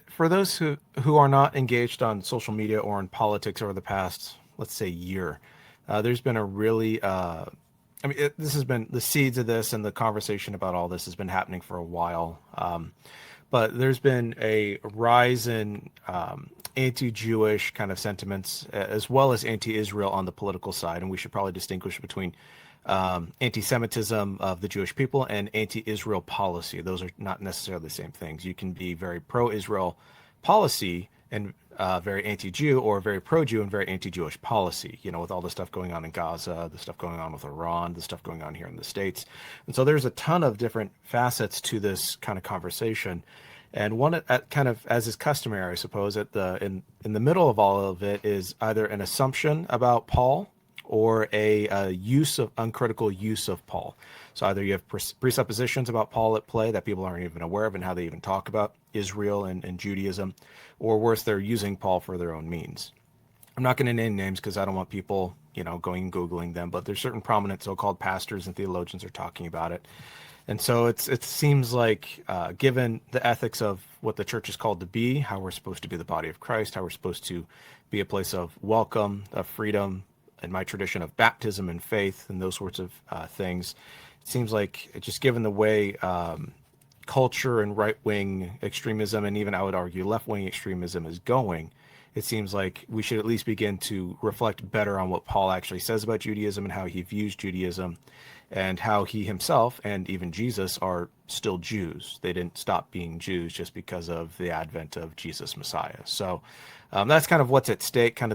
For those who are not engaged on social media or in politics over the past, let's say, year, there's been a really, this has been the seeds of this and the conversation about all this has been happening for a while. But there's been a rise in anti-Jewish kind of sentiments, as well as anti-Israel on the political side, and we should probably distinguish between anti-Semitism of the Jewish people and anti-Israel policy. Those are not necessarily the same things. You can be very pro-Israel policy and very anti-Jew, or very pro-Jew and very anti-Jewish policy, with all the stuff going on in Gaza, the stuff going on with Iran, the stuff going on here in the States. And so there's a ton of different facets to this kind of conversation. And one at kind of as is customary, I suppose, in the middle of all of it is either an assumption about Paul or a use of uncritical use of Paul. So either you have presuppositions about Paul at play that people aren't even aware of and how they even talk about Israel and Judaism, or worse, they're using Paul for their own means. I'm not going to name names because I don't want people, going and Googling them, but there's certain prominent so-called pastors and theologians are talking about it. And so it seems like, given the ethics of what the church is called to be, how we're supposed to be the body of Christ, how we're supposed to be a place of welcome, of freedom, in my tradition of baptism and faith and those sorts of things, it seems like, just given the way culture and right-wing extremism, and even I would argue left-wing extremism is going, it seems like we should at least begin to reflect better on what Paul actually says about Judaism and how he views Judaism, and how he himself and even Jesus are still Jews. They didn't stop being Jews just because of the advent of Jesus Messiah. So that's kind of what's at stake, kind of the